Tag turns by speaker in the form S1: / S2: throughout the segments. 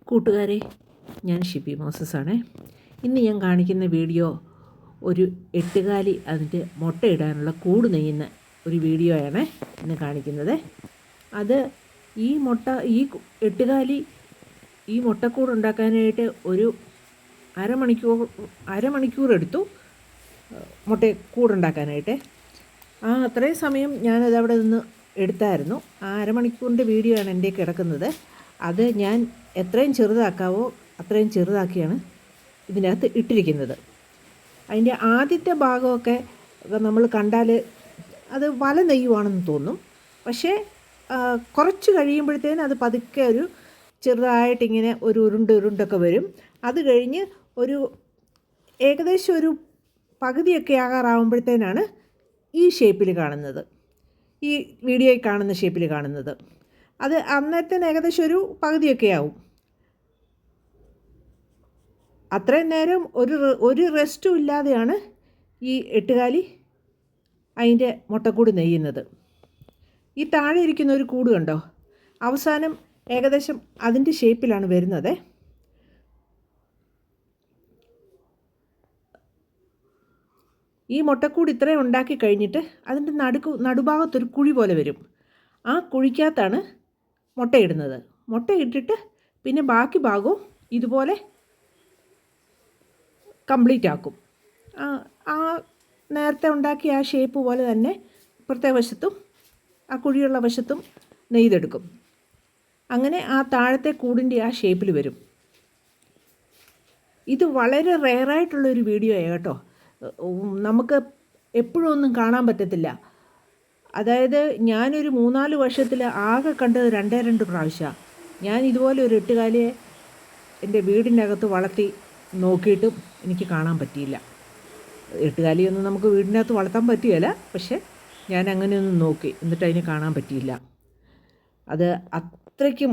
S1: കൂട്ടുകാരെ, ഞാൻ ഷിപ്പി മോസസാണ്. ഇന്ന് ഞാൻ കാണിക്കുന്ന വീഡിയോ ഒരു എട്ടുകാലി അതിൻ്റെ മുട്ടയിടാനുള്ള കൂട് നെയ്യുന്ന ഒരു വീഡിയോയാണ് ഇന്ന് കാണിക്കുന്നത്. അത് എട്ടുകാലി ഈ മുട്ടക്കൂട് ഉണ്ടാക്കാനായിട്ട് ഒരു അരമണിക്കൂർ എടുത്തു കൂടുണ്ടാക്കാനായിട്ട്. അത്രയും സമയം ഞാനത് അവിടെ നിന്ന് എടുത്തായിരുന്നു. ആ അരമണിക്കൂറിൻ്റെ വീഡിയോ ആണ് എൻ്റെ കിടക്കുന്നത്. അത് ഞാൻ എത്രയും ചെറുതാക്കാവോ അത്രയും ചെറുതാക്കിയാണ് ഇതിനകത്ത് ഇട്ടിരിക്കുന്നത്. അതിൻ്റെ ആദ്യത്തെ ഭാഗമൊക്കെ നമ്മൾ കണ്ടാൽ അത് വല നെയ്യുവാണെന്ന് തോന്നും. പക്ഷേ കുറച്ച് കഴിയുമ്പോഴത്തേനും അത് പതുക്കെ ഒരു ചെറുതായിട്ടിങ്ങനെ ഒരു ഉരുണ്ടൊക്കെ വരും. അത് കഴിഞ്ഞ് ഏകദേശം ഒരു പകുതിയൊക്കെ ആകാറാവുമ്പോഴത്തേനാണ് ഈ ഷേപ്പിൽ കാണുന്നത്, ഈ വീഡിയോയിൽ കാണുന്ന ഷേപ്പിൽ കാണുന്നത്. അത് അന്നേരത്തേന് ഏകദേശം ഒരു പകുതിയൊക്കെ ആവും. അത്രയും നേരം ഒരു റെസ്റ്റും ഇല്ലാതെയാണ് ഈ എട്ടുകാലി അതിൻ്റെ മുട്ടക്കൂട് നെയ്യുന്നത്. ഈ താഴെ ഇരിക്കുന്ന ഒരു കൂട് കണ്ടോ, അവസാനം ഏകദേശം അതിൻ്റെ ഷേപ്പിലാണ് വരുന്നത്. ഈ മുട്ടക്കൂട് ഇത്രയും ഉണ്ടാക്കി കഴിഞ്ഞിട്ട് അതിൻ്റെ നടുഭാഗത്തൊരു കുഴി പോലെ വരും. ആ കുഴിക്കകത്താണ് മുട്ടയിടുന്നത്. മുട്ടയിട്ടിട്ട് പിന്നെ ബാക്കി ഭാഗവും ഇതുപോലെ കംപ്ലീറ്റ് ആക്കും. ആ നേരത്തെ ഉണ്ടാക്കിയ ആ ഷേപ്പ് പോലെ തന്നെ പ്രത്യേക വശത്തും ആ കുഴിയുള്ള വശത്തും നെയ്തെടുക്കും. അങ്ങനെ ആ താഴത്തെ കൂടിൻ്റെ ആ ഷേപ്പിൽ വരും. ഇത് വളരെ റെയറായിട്ടുള്ളൊരു വീഡിയോ ആണ് കേട്ടോ. നമുക്ക് എപ്പോഴും ഒന്നും കാണാൻ പറ്റത്തില്ല. അതായത് ഞാനൊരു 3-4 വർഷത്തിൽ ആകെ കണ്ടത് 2 പ്രാവശ്യമാണ്. ഞാൻ ഇതുപോലെ ഒരു എട്ടുകാലിയെ എൻ്റെ വീടിനകത്ത് വളർത്തി നോക്കിയിട്ടും എനിക്ക് കാണാൻ പറ്റിയില്ല. എട്ടുകാലിയൊന്നും നമുക്ക് വീടിനകത്ത് വളർത്താൻ പറ്റുകയില്ല. പക്ഷേ ഞാൻ അങ്ങനെയൊന്നും നോക്കി, എന്നിട്ട് അതിനെ കാണാൻ പറ്റിയില്ല. അത് അത്രയ്ക്കും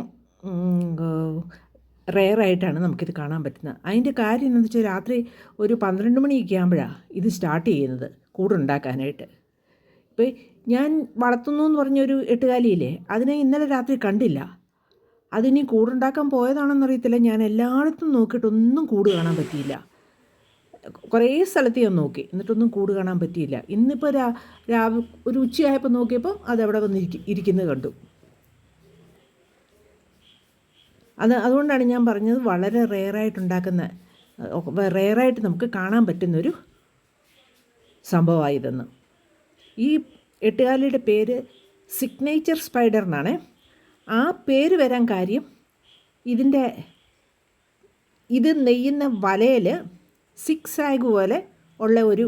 S1: റെയറായിട്ടാണ് നമുക്കിത് കാണാൻ പറ്റുന്നത്. അതിൻ്റെ കാര്യം എന്താണെന്ന് വെച്ചാൽ രാത്രി ഒരു 12 മണിയൊക്കെ ആകുമ്പോഴാണ് ഇത് സ്റ്റാർട്ട് ചെയ്യുന്നത് കൂടുണ്ടാക്കാനായിട്ട്. ഇപ്പോൾ ഞാൻ വളർത്തുന്നു എന്ന് പറഞ്ഞൊരു എട്ടുകാലിയില്ലേ, അതിനെ ഇന്നലെ രാത്രി കണ്ടില്ല. അതിനി കൂടുണ്ടാക്കാൻ പോയതാണെന്നറിയത്തില്ല. ഞാൻ എല്ലായിടത്തും നോക്കിയിട്ടൊന്നും കൂട് കാണാൻ പറ്റിയില്ല. കുറേ സ്ഥലത്ത് ഞാൻ നോക്കി, എന്നിട്ടൊന്നും കൂട് കാണാൻ പറ്റിയില്ല. ഇന്നിപ്പോൾ ഒരു ഉച്ചയായപ്പോൾ നോക്കിയപ്പോൾ അതവിടെ വന്ന് ഇരിക്കുന്നത് കണ്ടു. അതുകൊണ്ടാണ് ഞാൻ പറഞ്ഞത് വളരെ റെയറായിട്ട് നമുക്ക് കാണാൻ പറ്റുന്നൊരു സംഭവമായതെന്ന്. ഈ എട്ടുകാലിയുടെ പേര് സിഗ്നേച്ചർ സ്പൈഡർ എന്നാണ്. ആ പേര് വരാൻ കാര്യം ഇത് നെയ്യുന്ന വലയിൽ സിക്സാഗ് പോലെ ഉള്ള ഒരു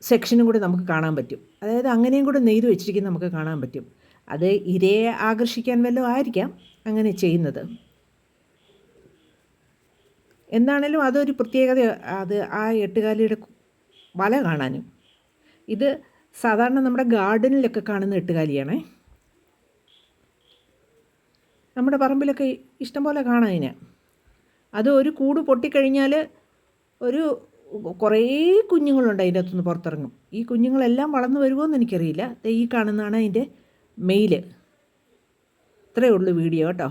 S1: സെക്ഷനും കൂടി നമുക്ക് കാണാൻ പറ്റും. അതായത് അങ്ങനെയും കൂടെ നെയ്ത് വെച്ചിരിക്കുന്നത് നമുക്ക് കാണാൻ പറ്റും. അത് ഇരയെ ആകർഷിക്കാൻ വല്ലതും ആയിരിക്കാം അങ്ങനെ ചെയ്യുന്നത്. എന്താണേലും അതൊരു പ്രത്യേകത, അത് ആ എട്ടുകാലിയുടെ വല കാണാനും. ഇത് സാധാരണ നമ്മുടെ ഗാർഡനിലൊക്കെ കാണുന്ന എട്ടുകാലിയാണേ. നമ്മുടെ പറമ്പിലൊക്കെ ഇഷ്ടംപോലെ കാണാം അതിനെ. അത് ഒരു കൂട് പൊട്ടിക്കഴിഞ്ഞാൽ കുറേ കുഞ്ഞുങ്ങളുണ്ട് അതിൻ്റെ അകത്തുനിന്ന് പുറത്തിറങ്ങും. ഈ കുഞ്ഞുങ്ങളെല്ലാം വളർന്നു വരുമോ എന്ന് എനിക്കറിയില്ല. ഈ കാണുന്നതാണ് അതിൻ്റെ മെയിൽ. ഇത്രയേ ഉള്ളൂ വീഡിയോ കേട്ടോ.